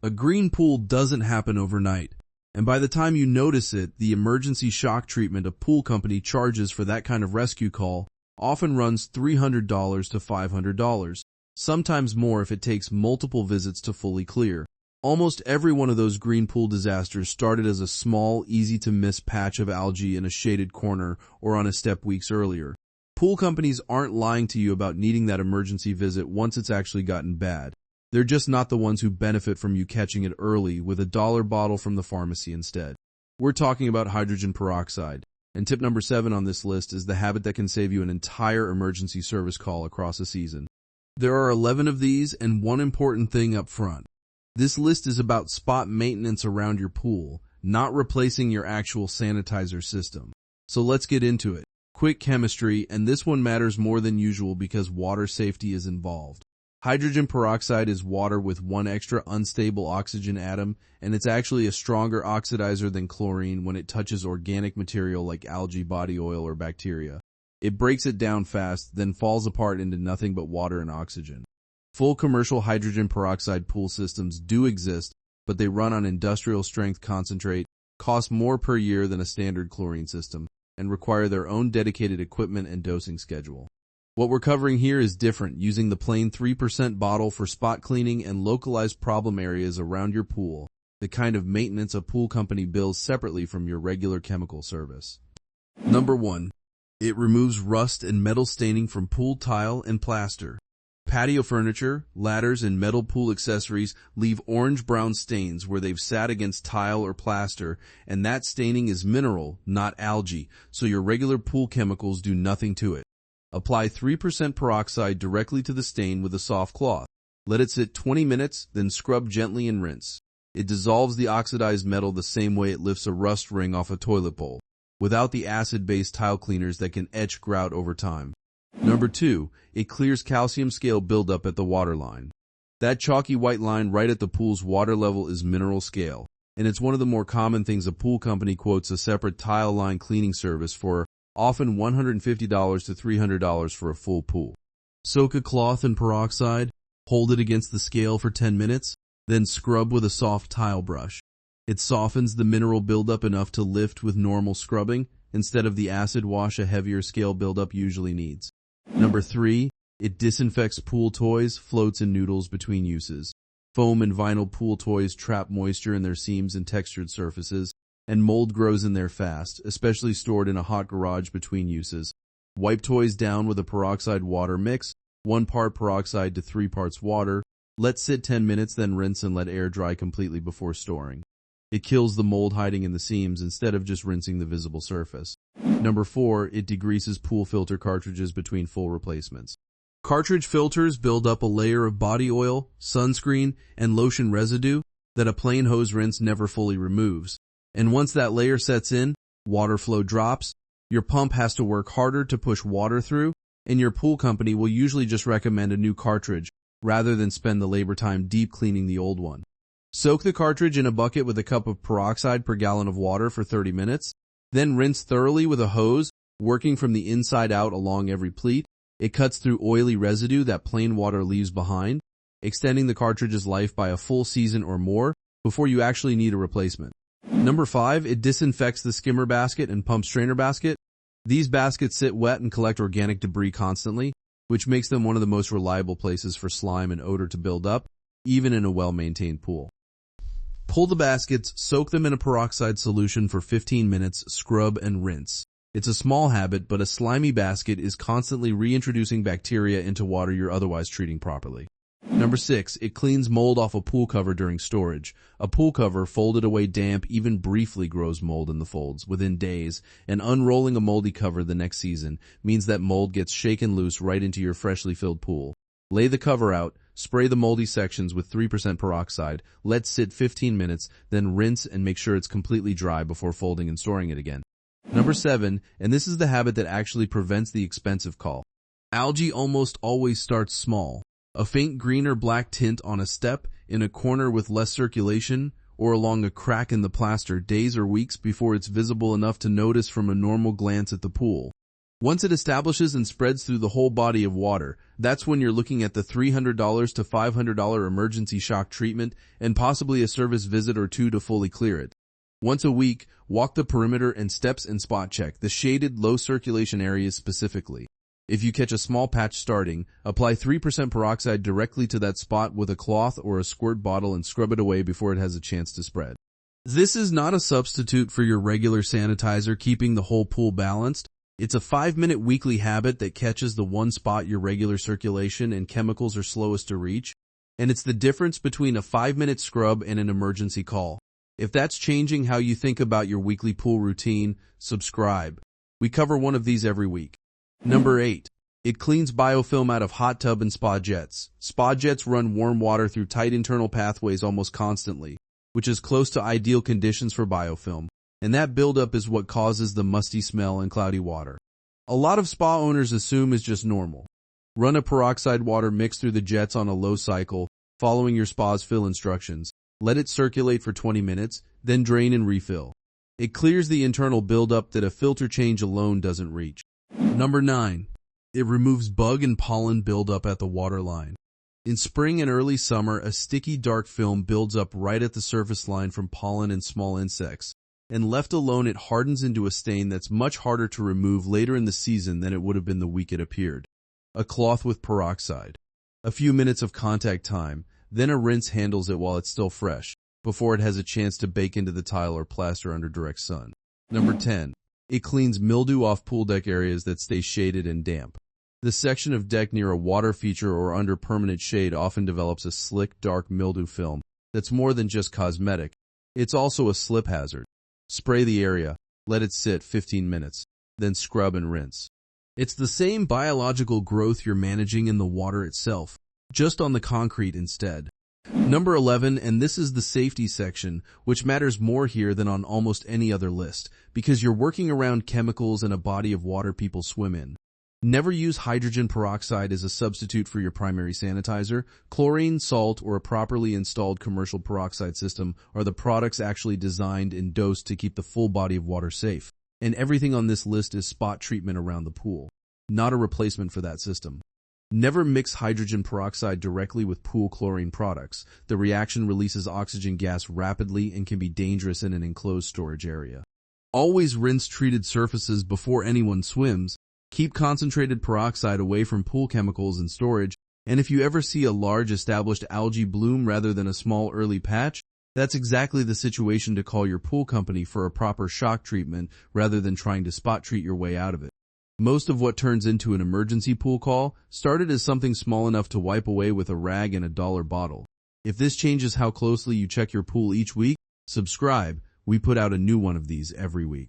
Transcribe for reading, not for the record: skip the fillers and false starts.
A green pool doesn't happen overnight, and by the time you notice it, the emergency shock treatment a pool company charges for that kind of rescue call often runs $300 to $500, sometimes more if it takes multiple visits to fully clear. Almost every one of those green pool disasters started as a small, easy-to-miss patch of algae in a shaded corner or on a step weeks earlier. Pool companies aren't lying to you about needing that emergency visit once it's actually gotten bad. They're just not the ones who benefit from you catching it early with a dollar bottle from the pharmacy instead. We're talking about hydrogen peroxide. And tip number 7 on this list is the habit that can save you an entire emergency service call across a season. There are 11 of these and one important thing up front. This list is about spot maintenance around your pool, not replacing your actual sanitizer system. So let's get into it. Quick chemistry, and this one matters more than usual because water safety is involved. Hydrogen peroxide is water with one extra unstable oxygen atom, and it's actually a stronger oxidizer than chlorine when it touches organic material like algae, body oil, or bacteria. It breaks it down fast, then falls apart into nothing but water and oxygen. Full commercial hydrogen peroxide pool systems do exist, but they run on industrial strength concentrate, cost more per year than a standard chlorine system, and require their own dedicated equipment and dosing schedule. What we're covering here is different, using the plain 3% bottle for spot cleaning and localized problem areas around your pool, the kind of maintenance a pool company bills separately from your regular chemical service. Number 1. It removes rust and metal staining from pool tile and plaster. Patio furniture, ladders, and metal pool accessories leave orange-brown stains where they've sat against tile or plaster, and that staining is mineral, not algae, so your regular pool chemicals do nothing to it. Apply 3% peroxide directly to the stain with a soft cloth. Let it sit 20 minutes, then scrub gently and rinse. It dissolves the oxidized metal the same way it lifts a rust ring off a toilet bowl, without the acid-based tile cleaners that can etch grout over time. Number 2, it clears calcium scale buildup at the water line. That chalky white line right at the pool's water level is mineral scale, and it's one of the more common things a pool company quotes a separate tile line cleaning service for, often $150 to $300 for a full pool. Soak a cloth in peroxide, hold it against the scale for 10 minutes, then scrub with a soft tile brush. It softens the mineral buildup enough to lift with normal scrubbing, instead of the acid wash a heavier scale buildup usually needs. Number 3, it disinfects pool toys, floats, and noodles between uses. Foam and vinyl pool toys trap moisture in their seams and textured surfaces, and mold grows in there fast, especially stored in a hot garage between uses. Wipe toys down with a peroxide water mix, 1 part peroxide to 3 parts water. Let sit 10 minutes, then rinse and let air dry completely before storing. It kills the mold hiding in the seams instead of just rinsing the visible surface. Number 4, it degreases pool filter cartridges between full replacements. Cartridge filters build up a layer of body oil, sunscreen, and lotion residue that a plain hose rinse never fully removes. And once that layer sets in, water flow drops, your pump has to work harder to push water through, and your pool company will usually just recommend a new cartridge rather than spend the labor time deep cleaning the old one. Soak the cartridge in a bucket with a cup of peroxide per gallon of water for 30 minutes, then rinse thoroughly with a hose, working from the inside out along every pleat. It cuts through oily residue that plain water leaves behind, extending the cartridge's life by a full season or more before you actually need a replacement. Number 5, it disinfects the skimmer basket and pump strainer basket. These baskets sit wet and collect organic debris constantly, which makes them one of the most reliable places for slime and odor to build up, even in a well-maintained pool. Pull the baskets, soak them in a peroxide solution for 15 minutes, scrub and rinse. It's a small habit, but a slimy basket is constantly reintroducing bacteria into water you're otherwise treating properly. Number 6, it cleans mold off a pool cover during storage. A pool cover folded away damp even briefly grows mold in the folds within days, and unrolling a moldy cover the next season means that mold gets shaken loose right into your freshly filled pool. Lay the cover out, spray the moldy sections with 3% peroxide, let sit 15 minutes, then rinse and make sure it's completely dry before folding and storing it again. Number 7, and this is the habit that actually prevents the expensive call. Algae almost always starts small. A faint green or black tint on a step, in a corner with less circulation, or along a crack in the plaster days or weeks before it's visible enough to notice from a normal glance at the pool. Once it establishes and spreads through the whole body of water, that's when you're looking at the $300 to $500 emergency shock treatment and possibly a service visit or two to fully clear it. Once a week, walk the perimeter and steps and spot check the shaded, low circulation areas specifically. If you catch a small patch starting, apply 3% peroxide directly to that spot with a cloth or a squirt bottle and scrub it away before it has a chance to spread. This is not a substitute for your regular sanitizer keeping the whole pool balanced. It's a 5-minute weekly habit that catches the one spot your regular circulation and chemicals are slowest to reach, and it's the difference between a 5-minute scrub and an emergency call. If that's changing how you think about your weekly pool routine, subscribe. We cover one of these every week. Number 8. It cleans biofilm out of hot tub and spa jets. Spa jets run warm water through tight internal pathways almost constantly, which is close to ideal conditions for biofilm. And that buildup is what causes the musty smell and cloudy water. A lot of spa owners assume is just normal. Run a peroxide water mix through the jets on a low cycle, following your spa's fill instructions. Let it circulate for 20 minutes, then drain and refill. It clears the internal buildup that a filter change alone doesn't reach. Number 9. It removes bug and pollen buildup at the waterline. In spring and early summer, a sticky dark film builds up right at the surface line from pollen and small insects. And left alone, it hardens into a stain that's much harder to remove later in the season than it would have been the week it appeared. A cloth with peroxide. A few minutes of contact time, then a rinse handles it while it's still fresh, before it has a chance to bake into the tile or plaster under direct sun. Number 10. It cleans mildew off pool deck areas that stay shaded and damp. The section of deck near a water feature or under permanent shade often develops a slick, dark mildew film that's more than just cosmetic. It's also a slip hazard. Spray the area, let it sit 15 minutes, then scrub and rinse. It's the same biological growth you're managing in the water itself, just on the concrete instead. Number 11, and this is the safety section, which matters more here than on almost any other list, because you're working around chemicals in a body of water people swim in. Never use hydrogen peroxide as a substitute for your primary sanitizer. Chlorine, salt, or a properly installed commercial peroxide system are the products actually designed and dosed to keep the full body of water safe. And everything on this list is spot treatment around the pool, not a replacement for that system. Never mix hydrogen peroxide directly with pool chlorine products. The reaction releases oxygen gas rapidly and can be dangerous in an enclosed storage area. Always rinse treated surfaces before anyone swims. Keep concentrated peroxide away from pool chemicals and storage, and if you ever see a large established algae bloom rather than a small early patch, that's exactly the situation to call your pool company for a proper shock treatment rather than trying to spot treat your way out of it. Most of what turns into an emergency pool call started as something small enough to wipe away with a rag and a dollar bottle. If this changes how closely you check your pool each week, subscribe. We put out a new one of these every week.